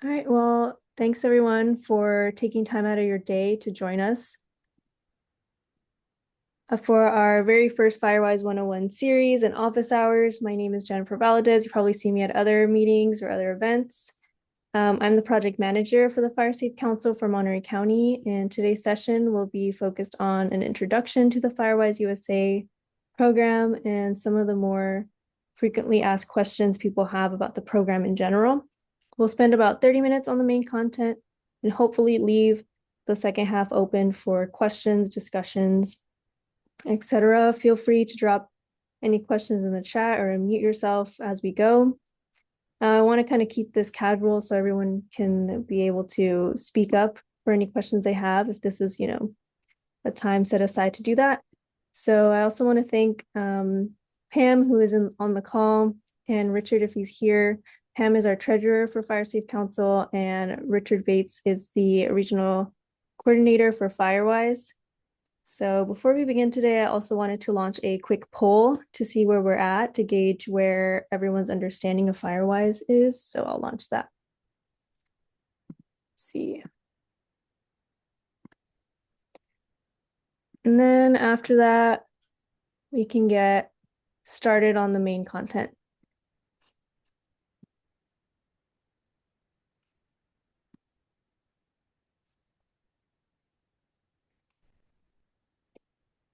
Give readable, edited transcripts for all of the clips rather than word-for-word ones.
All right, well, thanks everyone for taking time out of your day to join us for our very first Firewise 101 series and office hours. My name is Jennifer Valadez. You probably see me at other meetings or other events. I'm the project manager for the Fire Safe Council for Monterey County, and today's session will be focused on an introduction to the Firewise USA program and some of the more frequently asked questions people have about the program in general. We'll spend about 30 minutes on the main content and hopefully leave the second half open for questions, discussions, etc. Feel free to drop any questions in the chat or unmute yourself as we go. I want to kind of keep this casual so everyone can be able to speak up for any questions they have if this is, a time set aside to do that. So I also want to thank Pam, who is on the call, and Richard, if he's here. Pam is our treasurer for Fire Safe Council, and Richard Bates is the regional coordinator for Firewise. So before we begin today, I also wanted to launch a quick poll to see where we're at to gauge where everyone's understanding of Firewise is. So I'll launch that. Let's see. And then after that, we can get started on the main content.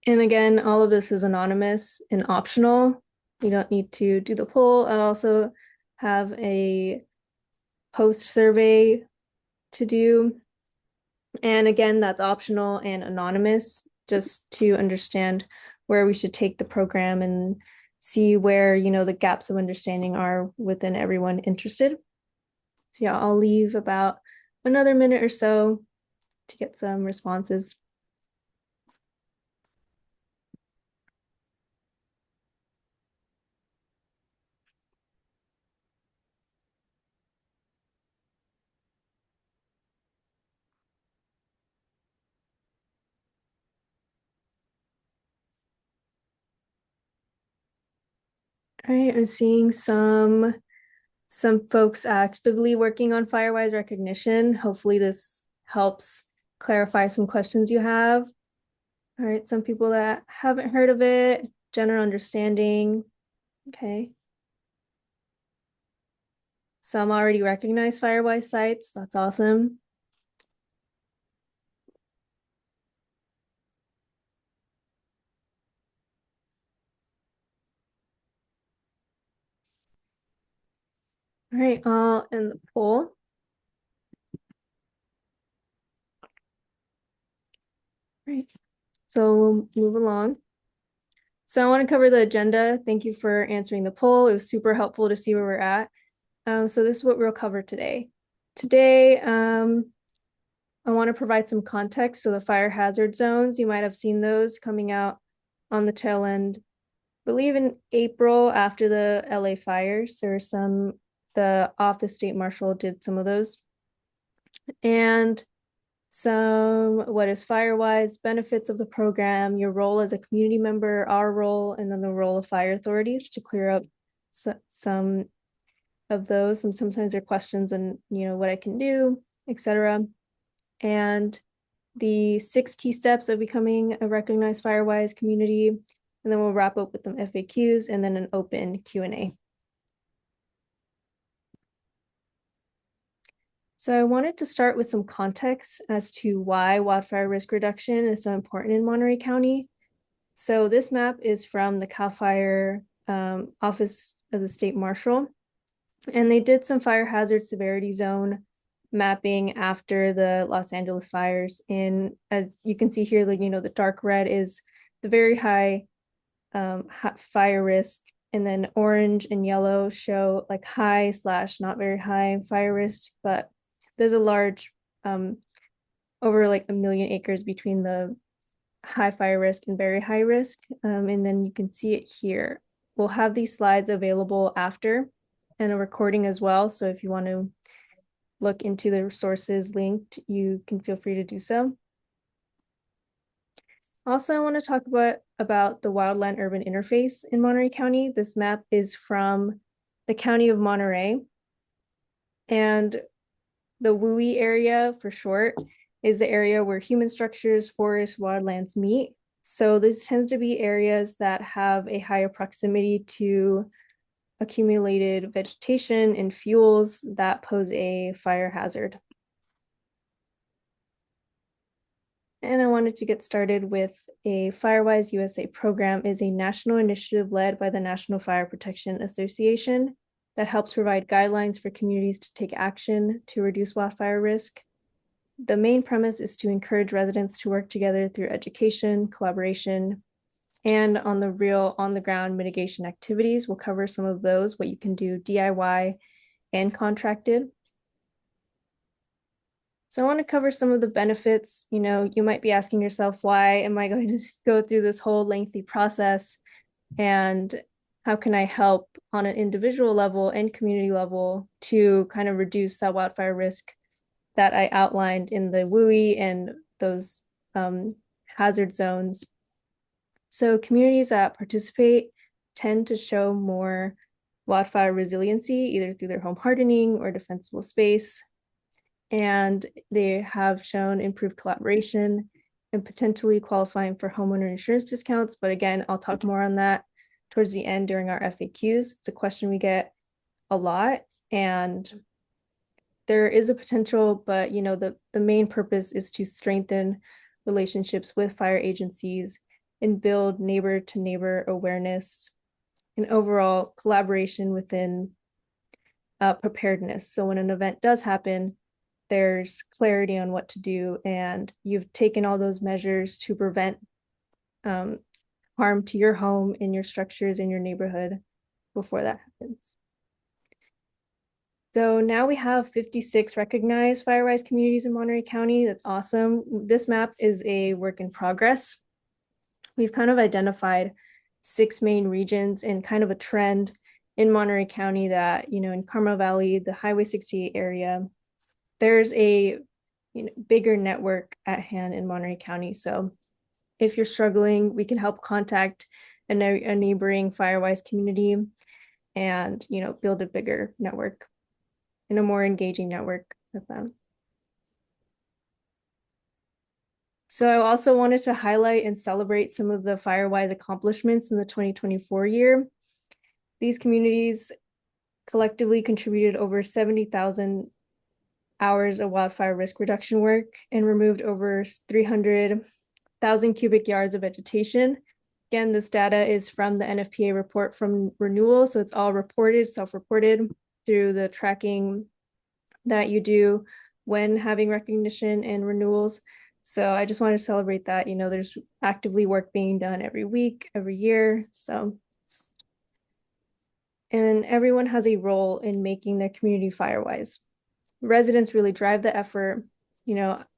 And again, all of this is anonymous and optional. You don't need to do the poll. I also have a post survey to do. And again, that's optional and anonymous, just to understand where we should take the program and see where, the gaps of understanding are within everyone interested. So yeah, I'll leave about another minute or so to get some responses. All right, I'm seeing some folks actively working on Firewise recognition. Hopefully this helps clarify some questions you have. All right, some people that haven't heard of it, general understanding. Okay. Some already recognize Firewise sites. That's awesome. All right, I'll end the poll. All right, so we'll move along. So I want to cover the agenda. Thank you for answering the poll. It was super helpful to see where we're at. So this is what we'll cover today. Today, I want to provide some context. So the fire hazard zones, you might have seen those coming out on the tail end, I believe in April after the LA fires. There were the office state marshal did some of those. And some what is Firewise, benefits of the program, your role as a community member, our role, and then the role of fire authorities to clear up some of those. Sometimes there are questions and what I can do, etc. And the 6 key steps of becoming a recognized Firewise community. And then we'll wrap up with some FAQs and then an open Q&A. So I wanted to start with some context as to why wildfire risk reduction is so important in Monterey County. So this map is from the CAL FIRE Office of the State Marshal, and they did some fire hazard severity zone mapping after the Los Angeles fires. And as you can see here, the dark red is the very high fire risk, and then orange and yellow show like high / not very high fire risk, but there's a large over like 1 million acres between the high fire risk and very high risk. And then you can see it here. We'll have these slides available after and a recording as well. So if you want to look into the resources linked, you can feel free to do so. Also, I want to talk about the wildland urban interface in Monterey County. This map is from the county of Monterey. And The WUI area, for short, is the area where human structures, forests, wildlands meet. So this tends to be areas that have a higher proximity to accumulated vegetation and fuels that pose a fire hazard. And I wanted to get started with a Firewise USA program is a national initiative led by the National Fire Protection Association that helps provide guidelines for communities to take action to reduce wildfire risk. The main premise is to encourage residents to work together through education, collaboration, and on the real on-the-ground mitigation activities. We'll cover some of those, what you can do DIY and contracted. So I want to cover some of the benefits. You might be asking yourself, why am I going to go through this whole lengthy process? And how can I help on an individual level and community level to kind of reduce that wildfire risk that I outlined in the WUI and those hazard zones? So communities that participate tend to show more wildfire resiliency, either through their home hardening or defensible space. And they have shown improved collaboration and potentially qualifying for homeowner insurance discounts. But again, I'll talk more on that towards the end during our FAQs. It's a question we get a lot, and there is a potential, but the main purpose is to strengthen relationships with fire agencies and build neighbor to neighbor awareness and overall collaboration within preparedness. So when an event does happen, there's clarity on what to do, and you've taken all those measures to prevent harm to your home and your structures in your neighborhood before that happens. So now we have 56 recognized Firewise communities in Monterey County. That's awesome. This map is a work in progress. We've kind of identified 6 main regions and kind of a trend in Monterey County that, in Carmel Valley, the Highway 68 area, there's a bigger network at hand in Monterey County. So if you're struggling, we can help contact a neighboring Firewise community and build a bigger network and a more engaging network with them. So I also wanted to highlight and celebrate some of the Firewise accomplishments in the 2024 year. These communities collectively contributed over 70,000 hours of wildfire risk reduction work and removed over 300,000 cubic yards of vegetation. Again, this data is from the NFPA report from renewal, so it's all reported, self-reported through the tracking that you do when having recognition and renewals. So I just wanted to celebrate that. There's actively work being done every week, every year. And everyone has a role in making their community Firewise. Residents really drive the effort.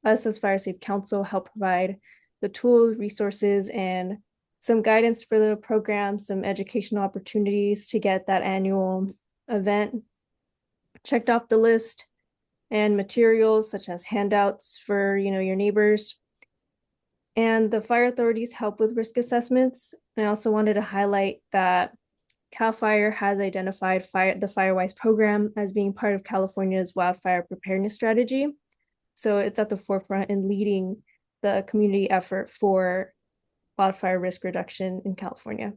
Us as Fire Safe Council help provide the tools, resources, and some guidance for the program, some educational opportunities to get that annual event checked off the list, and materials such as handouts for your neighbors. And the fire authorities help with risk assessments. And I also wanted to highlight that CAL FIRE has identified the Firewise program as being part of California's wildfire preparedness strategy. So it's at the forefront in leading the community effort for wildfire risk reduction in California.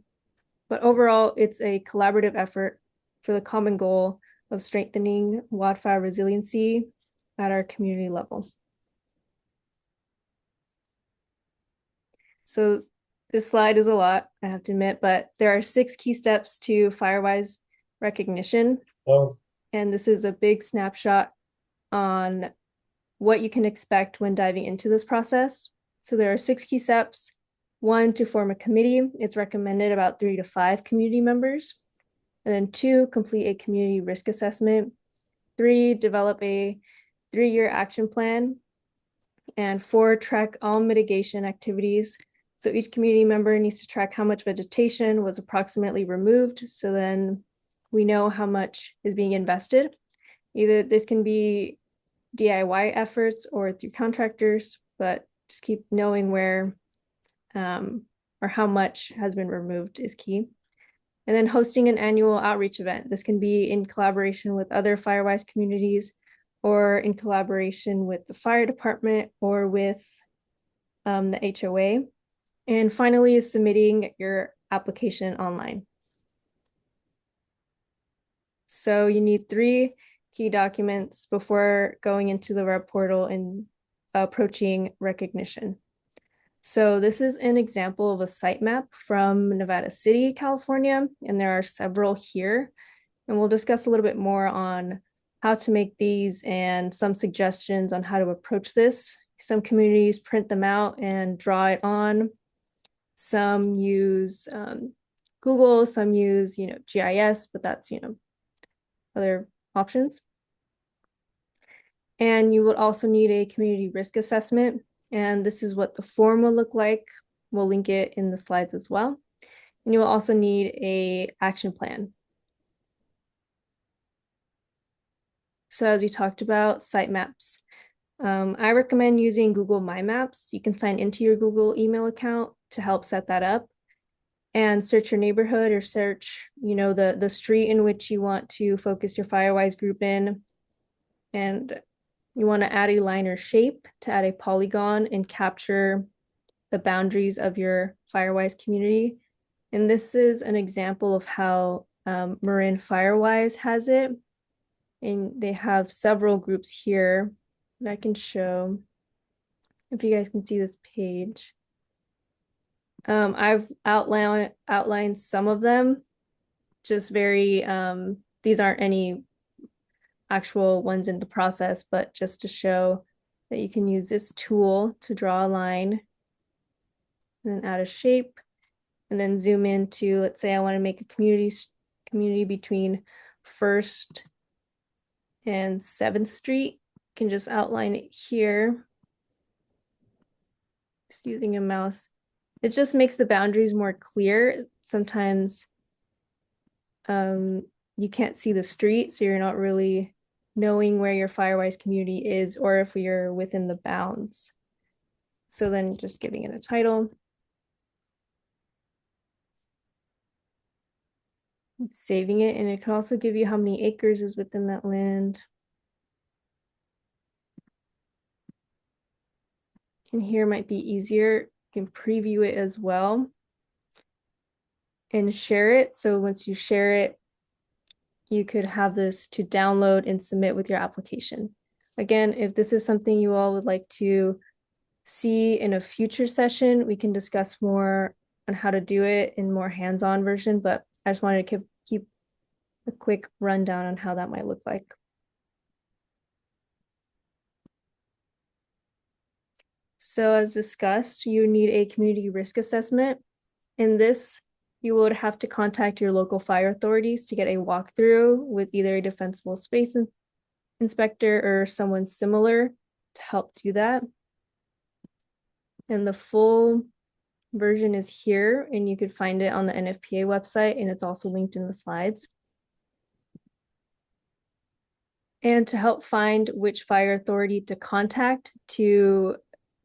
But overall, it's a collaborative effort for the common goal of strengthening wildfire resiliency at our community level. So this slide is a lot, I have to admit, but there are 6 key steps to Firewise recognition. Oh. And this is a big snapshot on what you can expect when diving into this process. So there are 6 key steps. 1, to form a committee. It's recommended about 3 to 5 community members. And then 2, complete a community risk assessment. 3, develop a 3-year action plan. And 4, track all mitigation activities. So each community member needs to track how much vegetation was approximately removed. So then we know how much is being invested. Either this can be DIY efforts or through contractors, but just keep knowing where or how much has been removed is key. And then hosting an annual outreach event. This can be in collaboration with other Firewise communities or in collaboration with the fire department or with the HOA. And finally is submitting your application online. So you need 3 key documents before going into the web portal and approaching recognition. So this is an example of a sitemap from Nevada City, California, and there are several here. And we'll discuss a little bit more on how to make these and some suggestions on how to approach this. Some communities print them out and draw it on. Some use Google, some use, GIS, but that's, other options. And you will also need a community risk assessment. And this is what the form will look like. We'll link it in the slides as well. And you will also need an action plan. So as we talked about, sitemaps. I recommend using Google My Maps. You can sign into your Google email account to help set that up and search your neighborhood or search, the street in which you want to focus your Firewise group in. And you want to add a line or shape to add a polygon and capture the boundaries of your Firewise community. And this is an example of how Marin Firewise has it. And they have several groups here that I can show if you guys can see this page. I've outlined some of them, just very, these aren't any actual ones in the process, but just to show that you can use this tool to draw a line and then add a shape and then zoom into, let's say I want to make a community between 1st and 7th Street. You can just outline it here. Just using a mouse. It just makes the boundaries more clear. Sometimes you can't see the street, so you're not really knowing where your Firewise community is or if you're within the bounds. So then just giving it a title. Saving it, and it can also give you how many acres is within that land. And here might be easier. You can preview it as well and share it. So once you share it, you could have this to download and submit with your application. Again, if this is something you all would like to see in a future session, we can discuss more on how to do it in more hands-on version, but I just wanted to keep a quick rundown on how that might look like. So as discussed, you need a community risk assessment. In this, you would have to contact your local fire authorities to get a walkthrough with either a defensible space inspector or someone similar to help do that. And the full version is here, and you could find it on the NFPA website, and it's also linked in the slides. And to help find which fire authority to contact to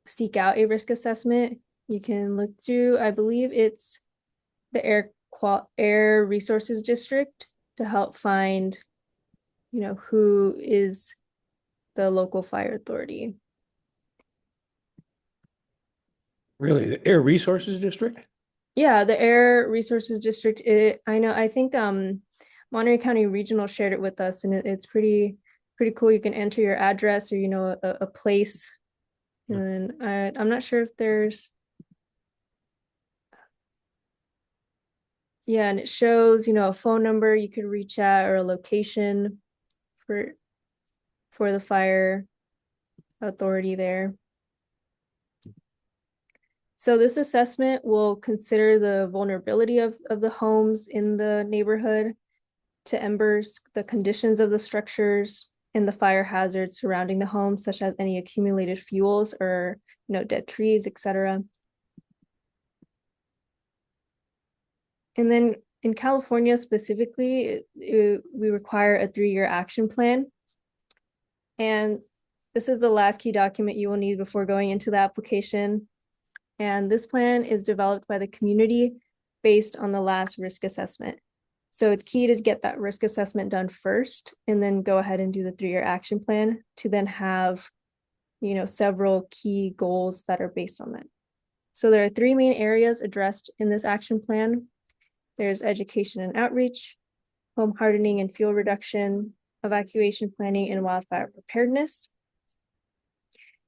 seek out a risk assessment, you can look through, I believe it's the Air Resources District to help find, who is the local fire authority. Really, the Air Resources District? Yeah, the Air Resources District. I think Monterey County Regional shared it with us, and it's pretty cool. You can enter your address or a place, and then I'm not sure if there's. Yeah, and it shows, a phone number you could reach at or a location for the fire authority there. So this assessment will consider the vulnerability of the homes in the neighborhood to embers, the conditions of the structures, and the fire hazards surrounding the home, such as any accumulated fuels or dead trees, etc. And then in California specifically, we require a 3-year action plan. And this is the last key document you will need before going into the application. And this plan is developed by the community based on the last risk assessment. So it's key to get that risk assessment done first and then go ahead and do the 3-year action plan to then have, several key goals that are based on that. So there are 3 main areas addressed in this action plan. There's education and outreach, home hardening and fuel reduction, evacuation planning, and wildfire preparedness.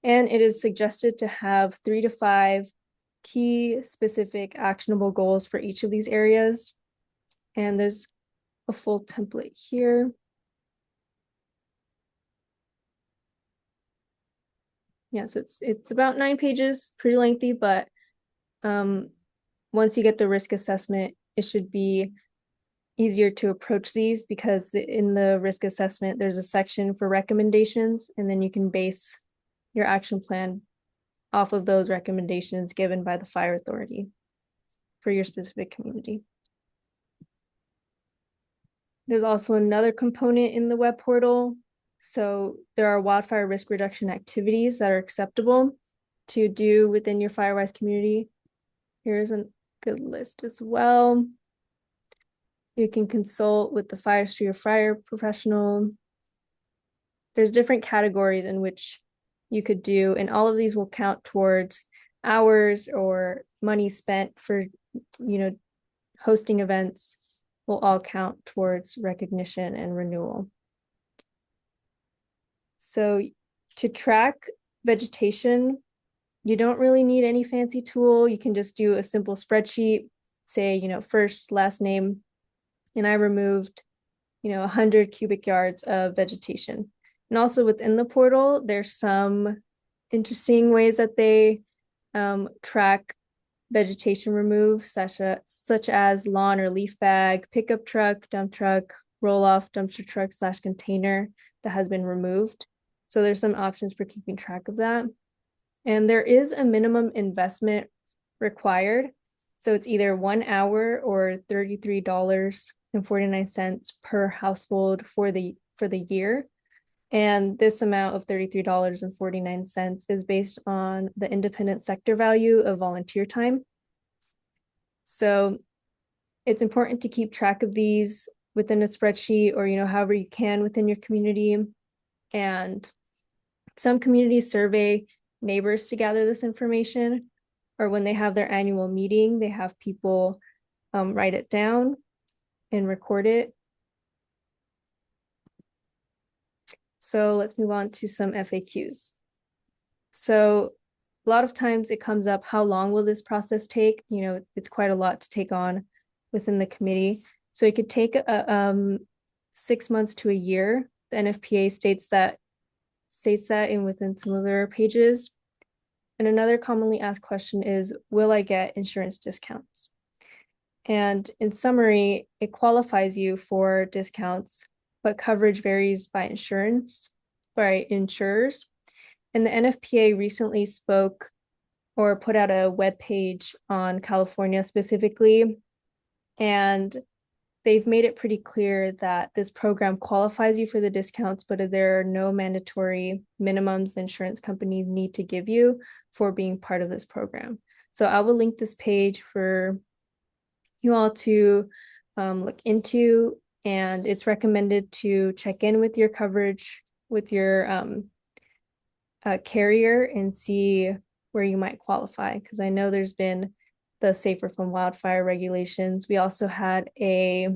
And it is suggested to have 3 to 5 key specific actionable goals for each of these areas. And there's a full template here. Yeah, so it's about 9 pages, pretty lengthy, but once you get the risk assessment, it should be easier to approach these because in the risk assessment, there's a section for recommendations, and then you can base your action plan off of those recommendations given by the fire authority for your specific community. There's also another component in the web portal. So there are wildfire risk reduction activities that are acceptable to do within your Firewise community. Here's a good list as well. You can consult with the forestry or fire professional. There's different categories in which you could do, and all of these will count towards hours or money spent for, hosting events will all count towards recognition and renewal. So to track vegetation, you don't really need any fancy tool. You can just do a simple spreadsheet, say, first, last name, and I removed, 100 cubic yards of vegetation. And also within the portal, there's some interesting ways that they track vegetation remove, such as lawn or leaf bag, pickup truck, dump truck, roll-off dumpster truck / container that has been removed. So there's some options for keeping track of that. And there is a minimum investment required. So it's either 1 hour or $33.49 per household for the year. And this amount of $33.49 is based on the independent sector value of volunteer time. So it's important to keep track of these within a spreadsheet or, however you can within your community. And some communities survey neighbors to gather this information, or when they have their annual meeting, they have people write it down and record it. So let's move on to some FAQs. So a lot of times it comes up, how long will this process take? It's quite a lot to take on within the committee. So it could take 6 months to a year. The NFPA states that within some of their pages. And another commonly asked question is, will I get insurance discounts? And in summary, it qualifies you for discounts, but coverage varies by insurers. And the NFPA recently spoke or put out a web page on California specifically, and they've made it pretty clear that this program qualifies you for the discounts, but there are no mandatory minimums the insurance companies need to give you for being part of this program. So I will link this page for you all to look into, and it's recommended to check in with your coverage with your carrier and see where you might qualify, because I know there's been the Safer from Wildfire regulations. We also had a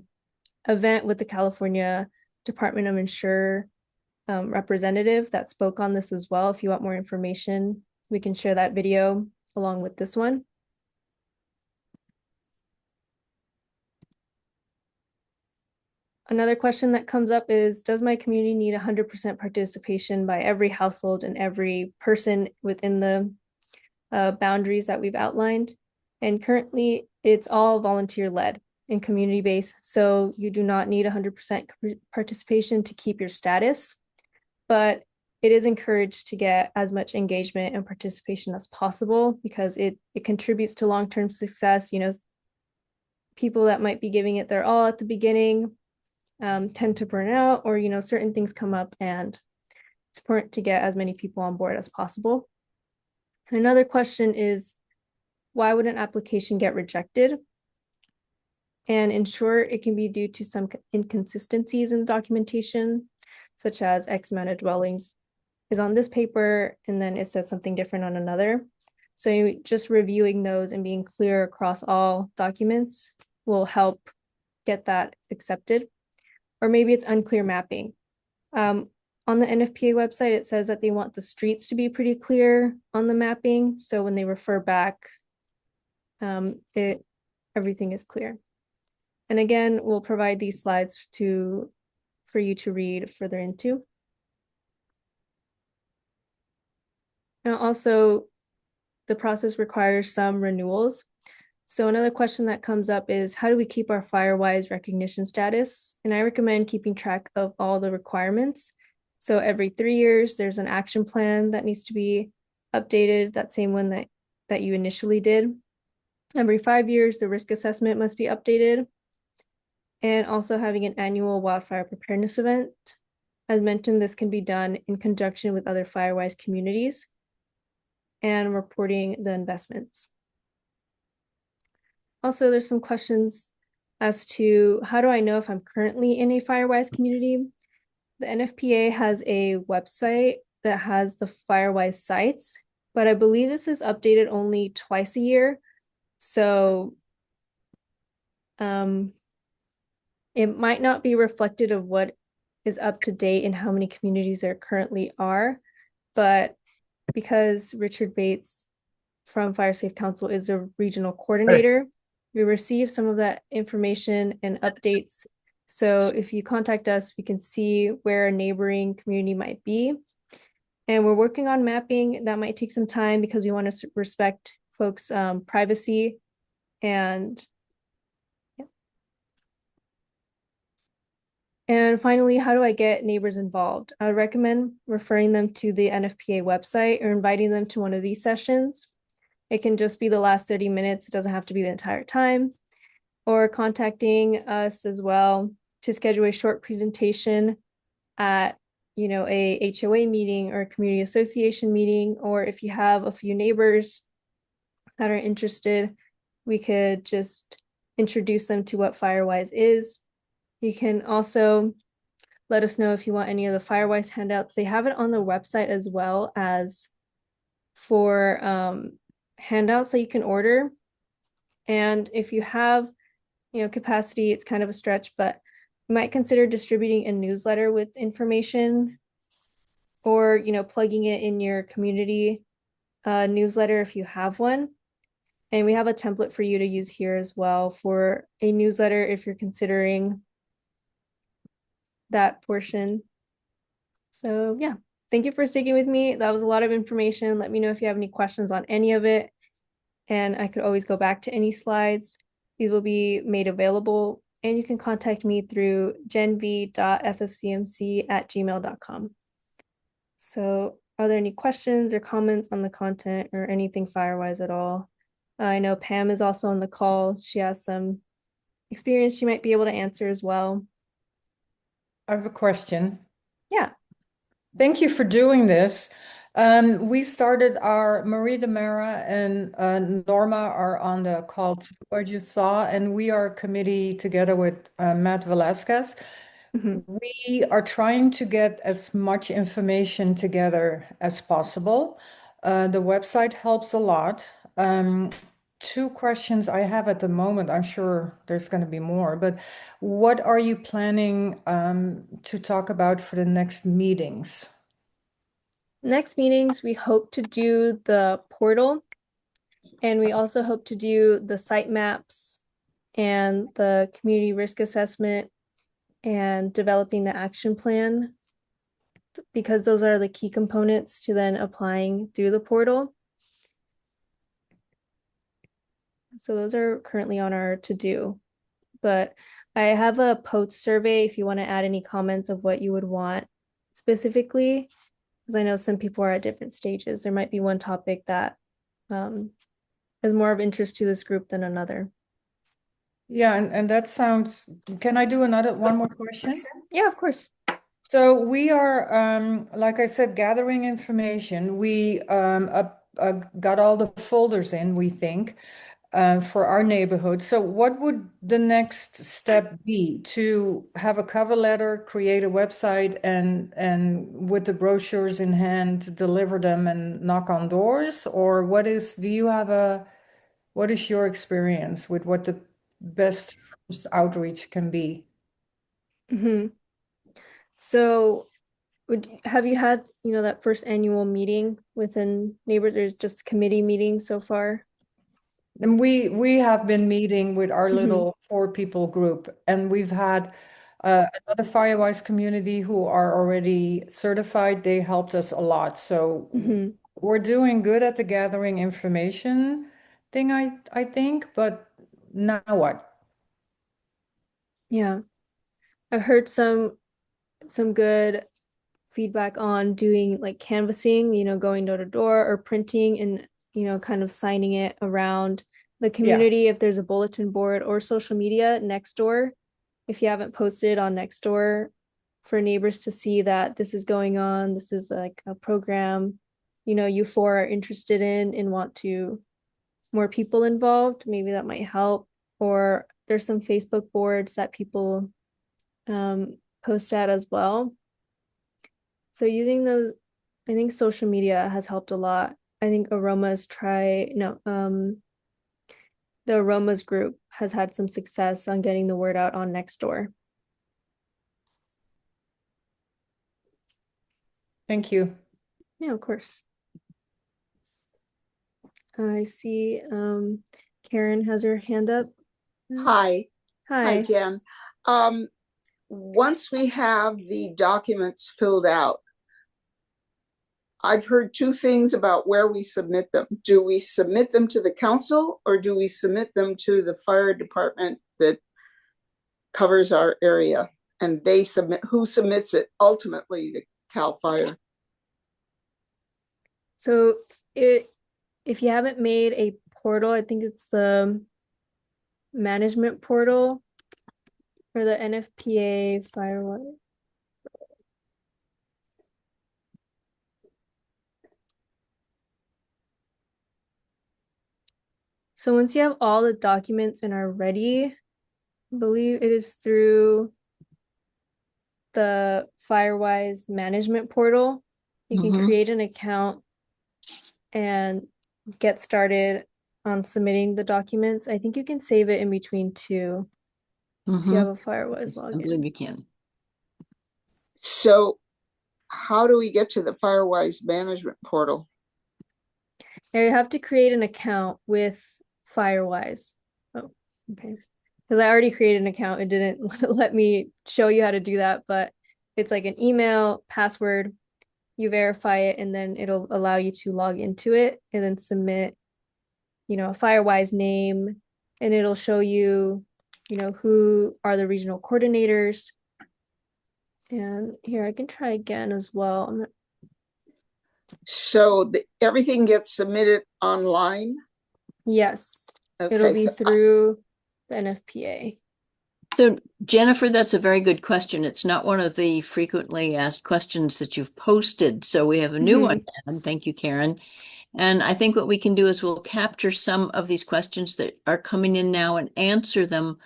event with the California Department of Insurance representative that spoke on this as well. If you want more information, we can share that video along with this one. Another question that comes up is, does my community need 100% participation by every household and every person within the boundaries that we've outlined? And currently, it's all volunteer-led and community-based, so you do not need 100% participation to keep your status, but it is encouraged to get as much engagement and participation as possible because it contributes to long-term success. People that might be giving it their all at the beginning tend to burn out, or certain things come up, and it's important to get as many people on board as possible. Another question is, why would an application get rejected? And in short, it can be due to some inconsistencies in documentation, such as X amount of dwellings is on this paper, and then it says something different on another. So just reviewing those and being clear across all documents will help get that accepted. Or maybe it's unclear mapping. On the NFPA website, it says that they want the streets to be pretty clear on the mapping. So when they refer back, everything is clear. And again, we'll provide these slides for you to read further into. And also, the process requires some renewals. So another question that comes up is, how do we keep our Firewise recognition status? And I recommend keeping track of all the requirements. So every 3 years, there's an action plan that needs to be updated, that same one that you initially did. Every 5 years, the risk assessment must be updated. And also having an annual wildfire preparedness event. As mentioned, this can be done in conjunction with other Firewise communities and reporting the investments. Also, there's some questions as to how do I know if I'm currently in a Firewise community? The NFPA has a website that has the Firewise sites, but I believe this is updated only twice a year. So it might not be reflected of what is up to date and how many communities there currently are, but because Richard Bates from Fire Safe Council is a regional coordinator, we receive some of that information and updates. So if you contact us, we can see where a neighboring community might be. And we're working on mapping. That might take some time because we want to respect folks' privacy. And yeah. And finally, how do I get neighbors involved? I would recommend referring them to the NFPA website or inviting them to one of these sessions. It can just be the last 30 minutes. It doesn't have to be the entire time. Or contacting us as well to schedule a short presentation at, a HOA meeting or a community association meeting. Or if you have a few neighbors that are interested, we could just introduce them to what Firewise is. You can also let us know if you want any of the Firewise handouts. They have it on the website as well as for handouts that you can order. And if you have, capacity, it's kind of a stretch, but you might consider distributing a newsletter with information or, plugging it in your community newsletter if you have one. And we have a template for you to use here as well for a newsletter if you're considering that portion. So yeah, thank you for sticking with me. That was a lot of information. Let me know if you have any questions on any of it. And I could always go back to any slides. These will be made available, and you can contact me through genv.ffcmc@gmail.com. So are there any questions or comments on the content or anything Firewise at all? I know Pam is also on the call. She has some experience she might be able to answer as well. I have a question. Yeah. Thank you for doing this. We started Marie Demara and Norma are on the call too, I just saw, and we are a committee together with Matt Velasquez. We are trying to get as much information together as possible. The website helps a lot. Two questions I have at the moment. I'm sure there's going to be more, but what are you planning to talk about for the next meetings? Next meetings, we hope to do the portal, and we also hope to do the site maps and the community risk assessment and developing the action plan, because those are the key components to then applying through the portal. So those are currently on our to-do, but I have a post survey if you want to add any comments of what you would want specifically, because I know some people are at different stages. There might be one topic that is more of interest to this group than another. Yeah, and that sounds, can I do one more question? Yeah, of course. So we are, like I said, gathering information. We got all the folders in, we think. for our neighborhood. So what would the next step be? To have a cover letter, create a website, and with the brochures in hand, deliver them and knock on doors? Or what is, what is your experience with what the best first outreach can be? Mhm. So have you had, that first annual meeting within neighbors? There's just committee meetings so far. And we have been meeting with our Mhm. little 4 people group, and we've had another Firewise community who are already certified. They helped us a lot. So Mhm. we're doing good at the gathering information thing, I think, but now what? Yeah. I've heard some good feedback on doing like canvassing, going door to door or printing and, kind of signing it around the Yeah. community if there's a bulletin board or social media next door. If you haven't posted on next door for neighbors to see that this is going on, this is like a program, you four are interested in and want to more people involved, maybe that might help. Or there's some Facebook boards that people post at as well. So using those, I think social media has helped a lot. I think Aromas try no the Aromas group has had some success on getting the word out on Nextdoor. Thank you. Yeah, of course. I see Karen has her hand up. Hi. Hi, Hi. Jen. Once we have the documents filled out, I've heard two things about where we submit them. Do we submit them to the council or do we submit them to the fire department that covers our area? And they submit, who submits it ultimately to CAL FIRE? So if you haven't made a portal, I think it's the management portal for the NFPA Firewise. So once you have all the documents and are ready, I believe it is through the Firewise management portal. You can create an account and get started on submitting the documents. I think you can save it in between too if you have a Firewise I believe login. you can. So how do we get to the Firewise management portal? Now you have to create an account with Firewise. Oh, okay. Because I already created an account. It didn't let me show you how to do that, but it's like an email, password, you verify it, and then it'll allow you to log into it and then submit, a Firewise name, and it'll show you, who are the regional coordinators. And here I can try again as well. So everything gets submitted online? Yes, it'll Okay, be so through the NFPA. So Jennifer, that's a very good question. It's not one of the frequently asked questions that you've posted. So we have a new one. And thank you, Karen. And I think what we can do is we'll capture some of these questions that are coming in now and answer them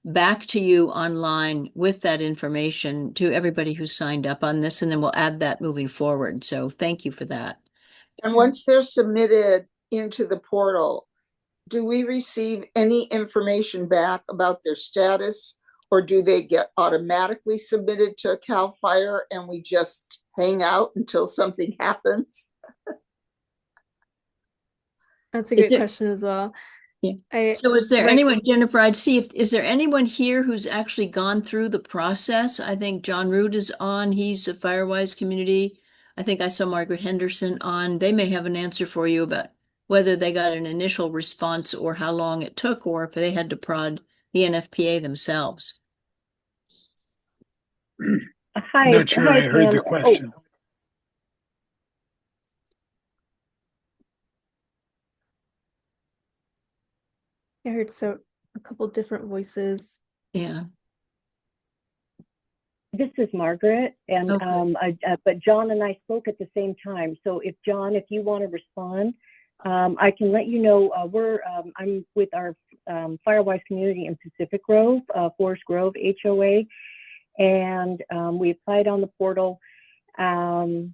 back to you online with that information to everybody who's signed up on this. And then we'll add that moving forward. So thank you for that. and once they're submitted into the portal, do we receive any information back about their status, or do they get automatically submitted to CAL FIRE and we just hang out until something happens? That's a good question as well. Yeah. So is there right, anyone, Jennifer, I'd see if, is there anyone here who's actually gone through the process? I think John Root is on, he's a Firewise community. I think I saw Margaret Henderson on. They may have an answer for you about whether they got an initial response or how long it took, or if they had to prod the NFPA themselves. Hi, Not sure hi, I heard the Pam. question. I heard a couple different voices. Yeah. This is Margaret, and Okay. but John and I spoke at the same time. So if John, if you want to respond, I can let you know, I'm with our Firewise community in Pacific Grove, Forest Grove HOA, and we applied on the portal. And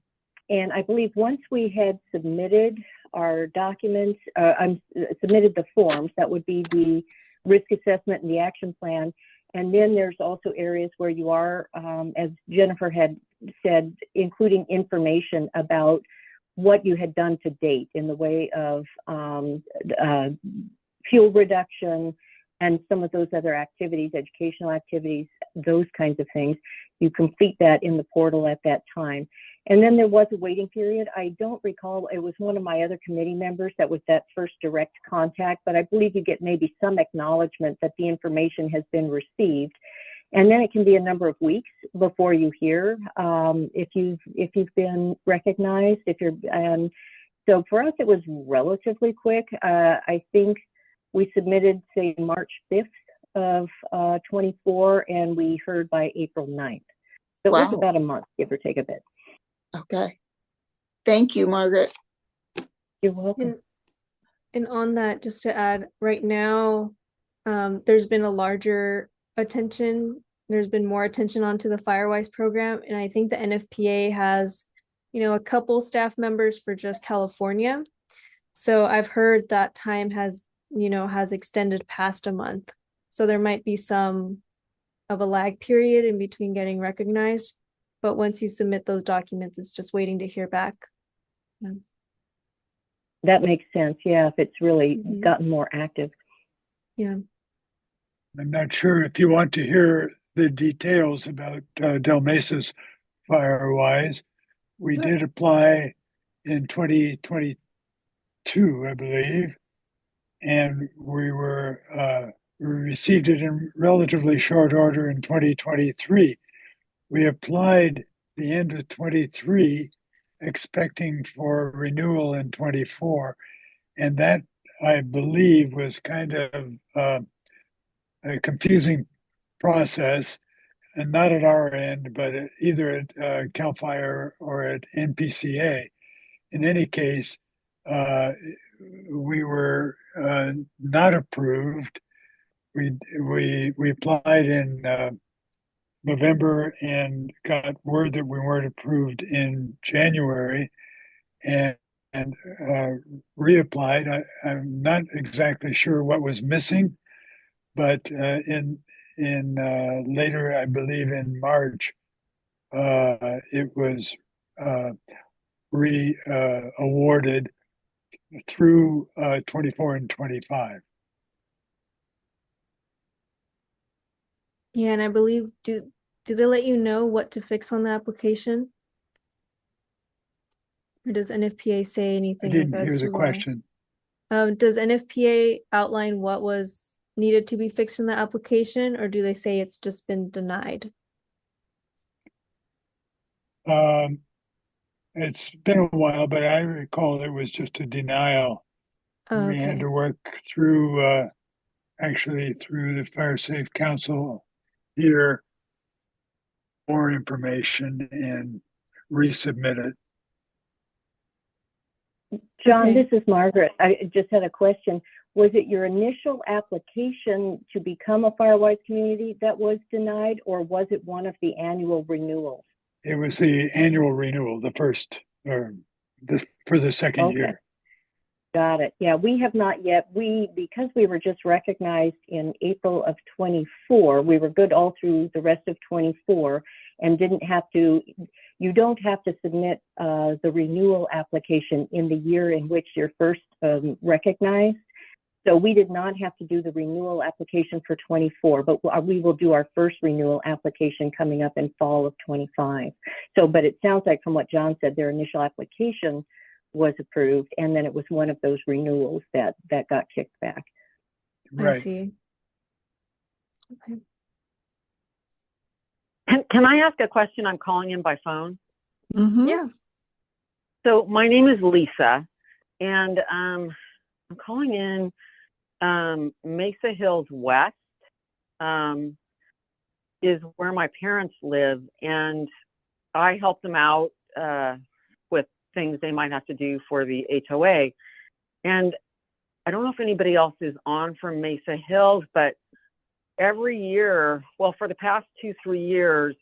I believe once we had submitted our documents, submitted the forms, that would be the risk assessment and the action plan. And then there's also areas where you are, as Jennifer had said, including information about what you had done to date in the way of fuel reduction and some of those other activities, educational activities, those kinds of things. You complete that in the portal at that time. And then there was a waiting period. I don't recall, it was one of my other committee members that was that first direct contact, but I believe you get maybe some acknowledgement that the information has been received. And then it can be a number of weeks before you hear if you've been recognized. So for us, it was relatively quick. I think we submitted, say, March 5th of 24, and we heard by April 9th. So it was Wow. about a month, give or take a bit. Okay. Thank you, Margaret. You're welcome. And on that, just to add, right now, there's been a larger attention. There's been more attention onto the Firewise program. And I think the NFPA has, a couple staff members for just California. So I've heard that time has extended past a month. So there might be some of a lag period in between getting recognized. But once you submit those documents, it's just waiting to hear back. Yeah. That makes sense. Yeah, if it's really Mhm. gotten more active. Yeah. I'm not sure if you want to hear the details about Del Mesa's Firewise. We Sure. did apply in 2022, I believe, and we received it in relatively short order in 2023. We applied the end of 23, expecting for renewal in 24, and that, I believe, was kind of a confusing process, and not at our end, but either at CAL FIRE or at NPCA. In any case, we were not approved. We applied in November and got word that we weren't approved in January, and reapplied. I'm not exactly sure what was missing, but in later, I believe in March, it was awarded through 24 and 25. Yeah, and I believe do they let you know what to fix on the application? Or does NFPA say I anything didn't as hear to the question. Does NFPA outline what was needed to be fixed in the application, or do they say it's just been denied? It's been a while, but I recall it was just a denial. Oh, We had okay. to work through, actually through the Fire Safe Council here, more information and resubmit it. John, Okay. this is Margaret. I just had a question. Was it your initial application to become a Firewise community that was denied, or was it one of the annual renewals? It was the annual renewal, the first, or for the second Okay. year. Got it. Yeah, we have not yet. Because we were just recognized in April of 24, we were good all through the rest of 24 and you don't have to submit the renewal application in the year in which you're first recognized. So we did not have to do the renewal application for 24, but we will do our first renewal application coming up in fall of 25. But it sounds like from what John said, their initial application was approved, and then it was one of those renewals that got kicked back. I Right. see. Okay. Can I ask a question? I'm calling in by phone. Mhm. Yeah. So my name is Lisa, and I'm calling in Mesa Hills West is where my parents live, and I help them out with things they might have to do for the HOA. And I don't know if anybody else is on from Mesa Hills, but every year, well, for the past 2-3 years,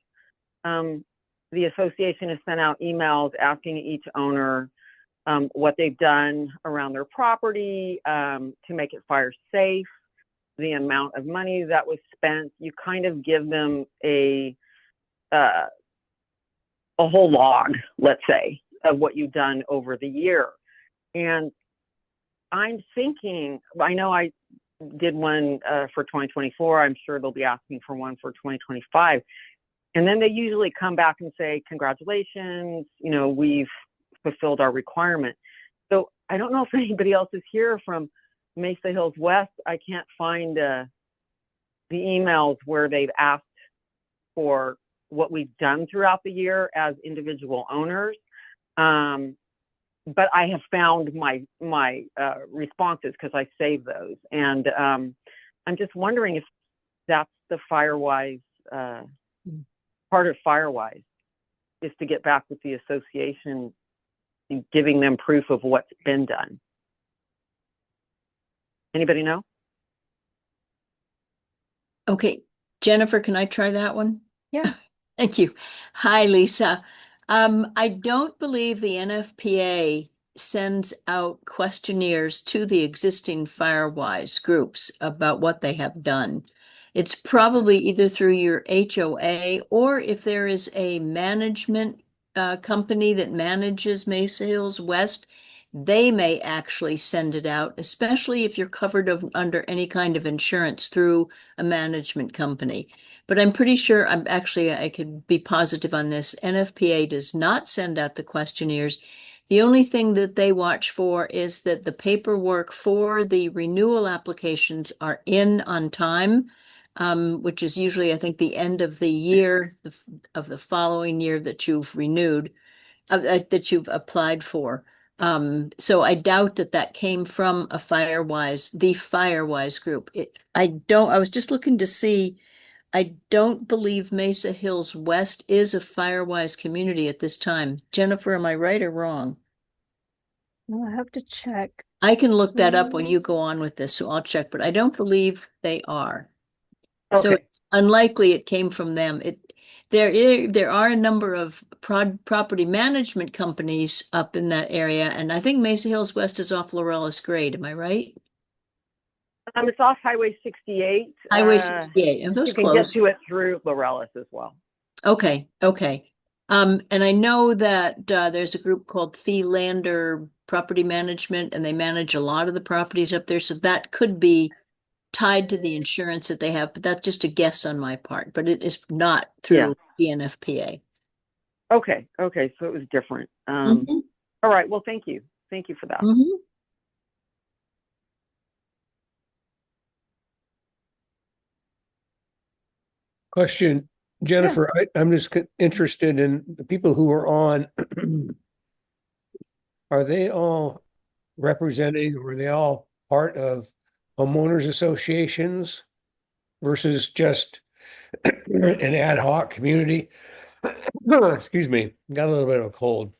the association has sent out emails asking each owner what they've done around their property to make it fire safe, the amount of money that was spent. You kind of give them a whole log, let's say, of what you've done over the year. And I'm thinking, I know I did one for 2024. I'm sure they'll be asking for one for 2025. And then they usually come back and say, congratulations, you know, we've fulfilled our requirement. So I don't know if anybody else is here from Mesa Hills West. I can't find the emails where they've asked for what we've done throughout the year as individual owners. But I have found my responses because I save those. And I'm just wondering if that's the Firewise, part of Firewise, is to get back with the association and giving them proof of what's been done. Anybody know? Okay, Jennifer, can I try that one? Yeah. Thank you. Hi, Lisa. I don't believe the NFPA sends out questionnaires to the existing Firewise groups about what they have done. It's probably either through your HOA, or if there is a management company that manages Mesa Hills West, they may actually send it out, especially if you're covered under any kind of insurance through a management company. But I'm pretty sure I could be positive on this. NFPA does not send out the questionnaires. The only thing that they watch for is that the paperwork for the renewal applications are in on time, which is usually, I think, the end of the year of the following year that you've renewed, that you've applied for. So I doubt that came from the Firewise group. I was just looking to see. I don't believe Mesa Hills West is a Firewise community at this time. Jennifer, am I right or wrong? Well, I have to check. I can look that up when you go on with this, so I'll check, but I don't believe they are. So Okay. it's unlikely it came from them. There are a number of property management companies up in that area, and I think Mesa Hills West is off Laurellis Grade. Am I right? It's off Highway 68. Highway 68. And those You can get close. to it through Laurellis as well. Okay. And I know that there's a group called Lander Property Management, and they manage a lot of the properties up there. So that could be tied to the insurance that they have, but that's just a guess on my part. But it is not through the NFPA. Okay. So it was different. Mhm. All right. Well, thank you. Thank you for that. Mhm. Question, Jennifer, I'm just interested in the people who are on. Are they all representing, or are they all part of homeowners associations versus just an ad hoc community? Excuse me, got a little bit of a cold.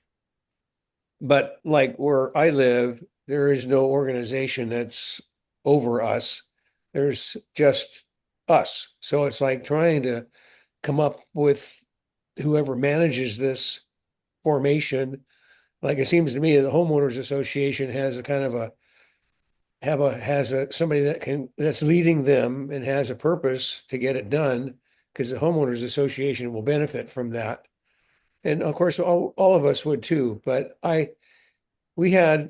But like where I live, there is no organization that's over us. There's just us. So it's like trying to come up with whoever manages this formation. Like it seems to me the homeowners association has a kind of somebody that's leading them and has a purpose to get it done, because the homeowners association will benefit from that. And of course, all of us would too. But I got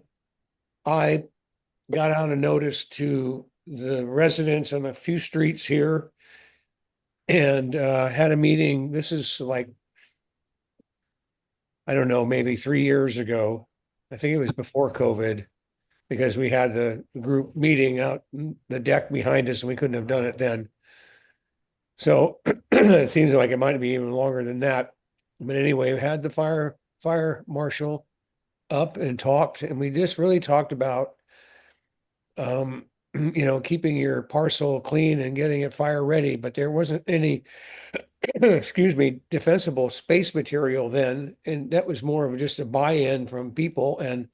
out a notice to the residents on a few streets here and had a meeting. This is like, I don't know, maybe 3 years ago. I think it was before COVID, because we had the group meeting out the deck behind us and we couldn't have done it then. So it seems like it might be even longer than that. But anyway, we had the fire marshal up and talked, and we just really talked about keeping your parcel clean and getting it fire ready, but there wasn't any, excuse me, defensible space material then. And that was more of just a buy-in from people. And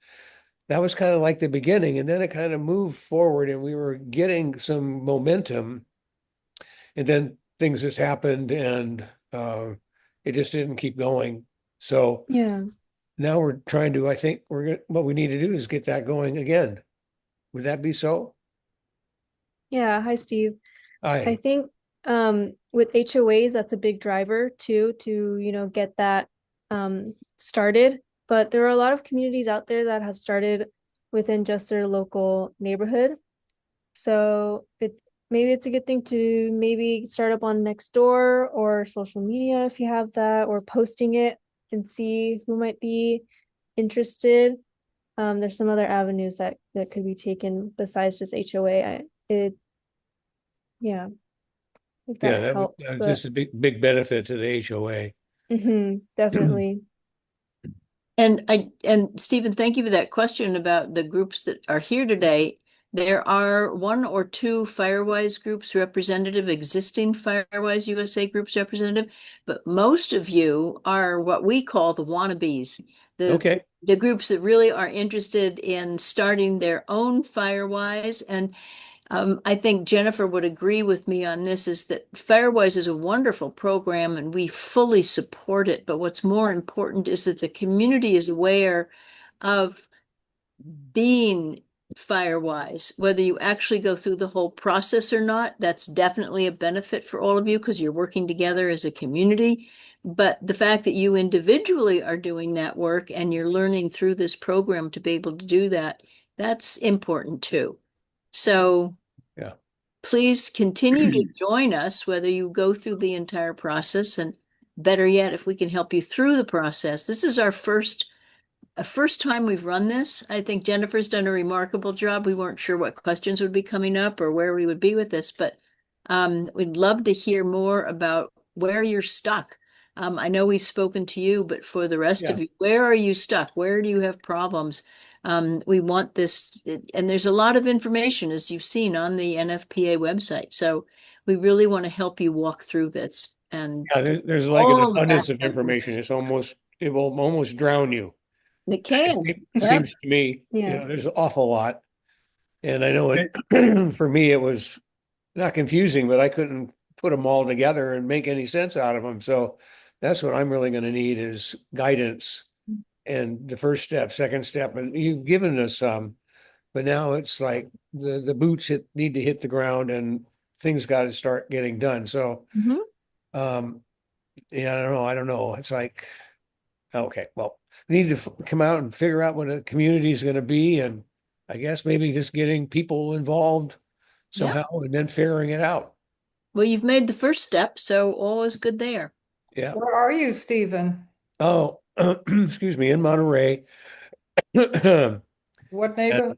that was kind of like the beginning, and then it kind of moved forward and we were getting some momentum, and then things just happened and it just didn't keep going. So Yeah. now we're trying to, I think what we need to do is get that going again. Would that be so? Yeah. Hi, Steve. I Aye. think with HOAs, that's a big driver too, to, get that started. But there are a lot of communities out there that have started within just their local neighborhood. So maybe it's a good thing to maybe start up on Nextdoor or social media if you have that, or posting it and see who might be interested. There's some other avenues that could be taken besides just HOA. Yeah, if Yeah, that helps, that was but just a big benefit to the HOA. definitely. And Stephen, thank you for that question about the groups that are here today. There are one or two Firewise groups representative, existing Firewise USA groups representative, but most of you are what we call the wannabes. Okay. The groups that really are interested in starting their own Firewise. And I think Jennifer would agree with me on this, is that Firewise is a wonderful program and we fully support it. But what's more important is that the community is aware of being Firewise, whether you actually go through the whole process or not. That's definitely a benefit for all of you because you're working together as a community. But the fact that you individually are doing that work and you're learning through this program to be able to do that, that's important too. So Yeah. please continue to join us, whether you go through the entire process, and better yet, if we can help you through the process. This is our first time we've run this. I think Jennifer's done a remarkable job. We weren't sure what questions would be coming up or where we would be with this, but we'd love to hear more about where you're stuck. I know we've spoken to you, but for the rest of you, where are you stuck? Where do you have problems? We want this, and there's a lot of information, as you've seen, on the NFPA website. So we really want to help you walk through this. And Yeah, there's like an all abundance that of information. It will almost drown you. it can. It Yeah. seems to me, Yeah. there's an awful lot. And I know Hey, it, for me, it was not confusing, but I couldn't put them all together and make any sense out of them. So that's what I'm really going to need is guidance and the first step, second step. And you've given us some, but now it's like the boots need to hit the ground and things got to start getting done. So, Mhm. yeah, I don't know. It's like, okay, well, we need to come out and figure out what a community is going to be. And I guess maybe just getting people involved Yeah. somehow and then figuring it out. Well, you've made the first step, so all is good there. Yeah. Where are you, Stephen? Oh, excuse me, in Monterey. At What neighborhood?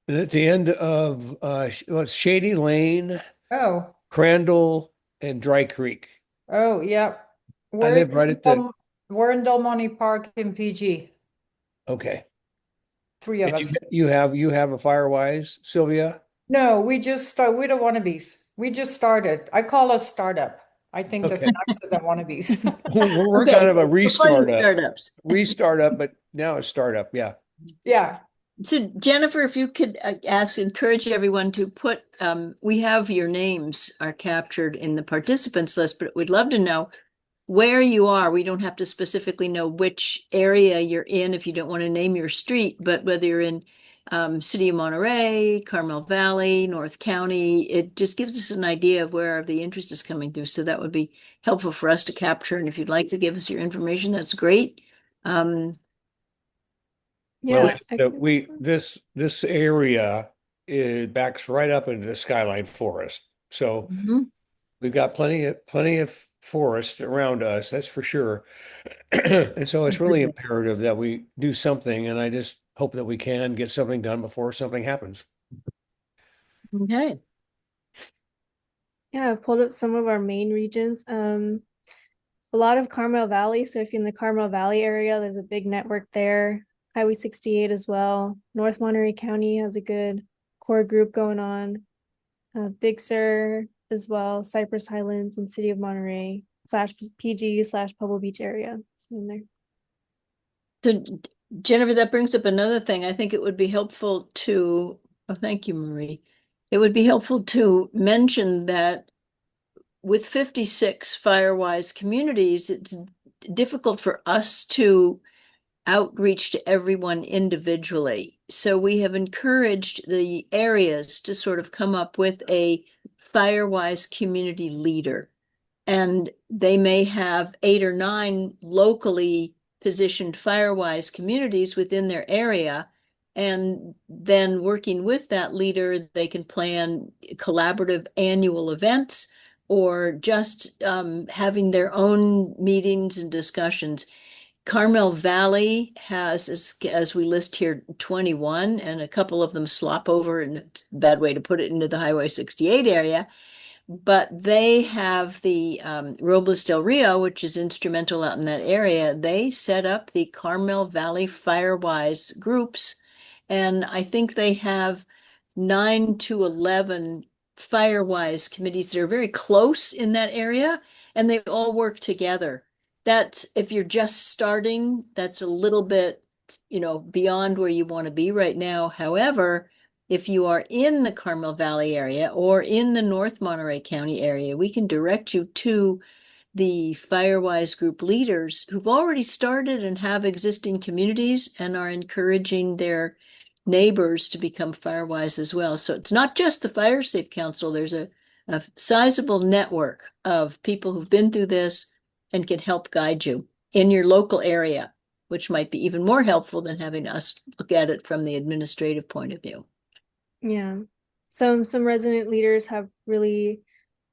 the end of it's Shady Lane, Oh, Crandall, and Dry Creek. oh, yeah. I We're live right in at the, we're in Del Monte Park in PG, okay. three of And us. you have a Firewise, Sylvia? No, we just start. We don't wannabes. We just started. I call us startup. I think that's Okay. nicer than wannabes. We're Okay, kind of a we're playing restart up, but now a startup. Yeah. Yeah. So Jennifer, if you could encourage everyone to put, we have your names are captured in the participants list, but we'd love to know where you are. We don't have to specifically know which area you're in if you don't want to name your street, but whether you're in City of Monterey, Carmel Valley, North County, it just gives us an idea of where the interest is coming through. So that would be helpful for us to capture. And if you'd like to give us your information, that's great. Well, Yeah, excellent. this area it backs right up into the Skyline Forest. So Mhm. we've got plenty of forest around us, that's for sure. And so it's really imperative that we do something, and I just hope that we can get something done before something happens. Okay. Yeah, I've pulled up some of our main regions. A lot of Carmel Valley. So if you're in the Carmel Valley area, there's a big network there. Highway 68 as well. North Monterey County has a good core group going on. Big Sur as well, Cypress Highlands and City of Monterey /PG/Pebble Beach area in there. So Jennifer, that brings up another thing. I think it would be helpful to, oh, thank you, Marie. It would be helpful to mention that with 56 Firewise communities, it's difficult for us to outreach to everyone individually. So we have encouraged the areas to sort of come up with a Firewise community leader. And they may have 8 or 9 locally positioned Firewise communities within their area. And then working with that leader, they can plan collaborative annual events or just having their own meetings and discussions. Carmel Valley has, as we list here, 21, and a couple of them slop over, and it's a bad way to put it, into the Highway 68 area. But they have the Robles del Rio, which is instrumental out in that area. They set up the Carmel Valley Firewise groups, and I think they have 9 to 11 Firewise committees that are very close in that area, and they all work together. That's, if you're just starting, that's a little bit, beyond where you want to be right now. However, if you are in the Carmel Valley area or in the North Monterey County area, we can direct you to the Firewise group leaders who've already started and have existing communities and are encouraging their neighbors to become Firewise as well. So it's not just the Fire Safe Council. There's a sizable network of people who've been through this and can help guide you in your local area, which might be even more helpful than having us look at it from the administrative point of view. Yeah. Some resident leaders have really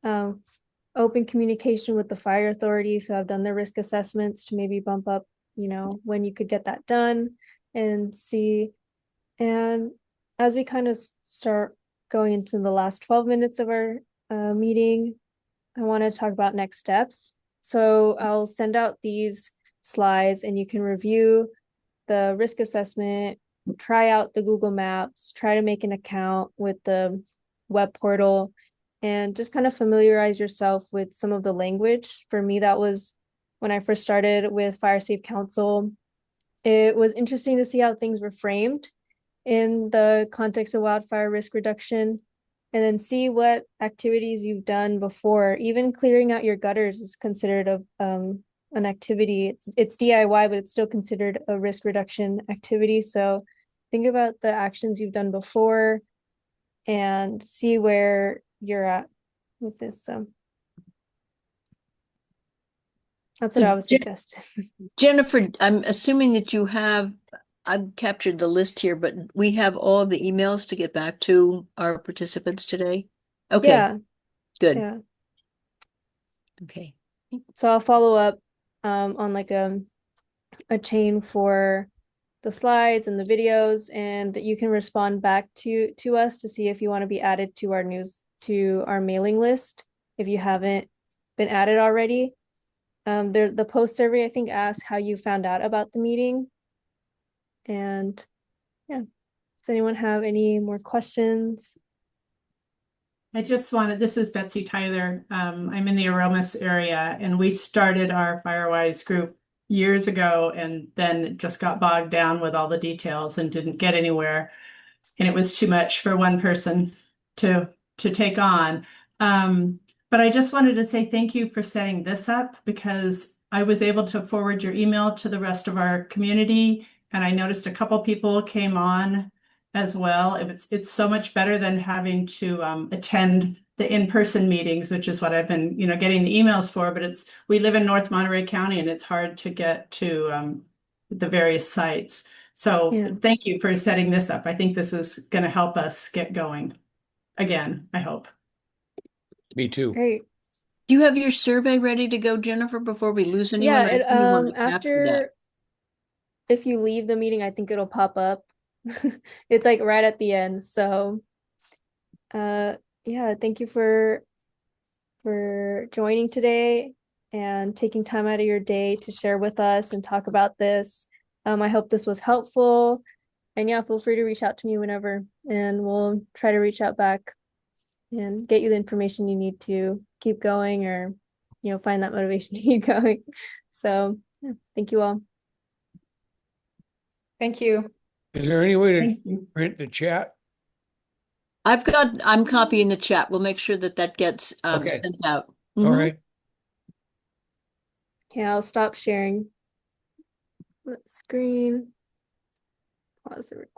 open communication with the fire authorities who have done their risk assessments to maybe bump up, when you could get that done and see. And as we kind of start going into the last 12 minutes of our meeting, I want to talk about next steps. So I'll send out these slides and you can review the risk assessment, try out the Google Maps, try to make an account with the web portal, and just kind of familiarize yourself with some of the language. For me, that was when I first started with Fire Safe Council. It was interesting to see how things were framed in the context of wildfire risk reduction, and then see what activities you've done before. Even clearing out your gutters is considered an activity. It's DIY, but it's still considered a risk reduction activity. So think about the actions you've done before and see where you're at with this. So that's what I would suggest. Jennifer, I'm assuming that I've captured the list here, but we have all of the emails to get back to our participants today. Okay. Yeah. Good. Yeah. Okay. So I'll follow up on like a chain for the slides and the videos, and you can respond back to us to see if you want to be added to our mailing list if you haven't been added already. The post survey, I think, asks how you found out about the meeting. And yeah, does anyone have any more questions? This is Betsy Tyler. I'm in the Aromas area, and we started our Firewise group years ago, and then just got bogged down with all the details and didn't get anywhere. And it was too much for one person to take on. But I just wanted to say thank you for setting this up, because I was able to forward your email to the rest of our community, and I noticed a couple people came on as well. It's so much better than having to attend the in-person meetings, which is what I've been, getting the emails for. But we live in North Monterey County, and it's hard to get to the various sites. So Thank you for setting this up. I think this is going to help us get going again, I hope. Me too. Great. Do you have your survey ready to go, Jennifer, before we lose anyone? Yeah, after, if you leave the meeting, I think it'll pop up. It's like right at the end. So yeah, thank you for joining today and taking time out of your day to share with us and talk about this. I hope this was helpful. And yeah, feel free to reach out to me whenever, and we'll try to reach out back and get you the information you need to keep going, or find that motivation to keep going. So yeah, thank you all. Thank you. Is there any way to Thank you. print the chat? I'm copying the chat. We'll make sure that that gets Okay. sent out. All Mhm. right. Okay, I'll stop sharing. Let's screen. Pause the recording.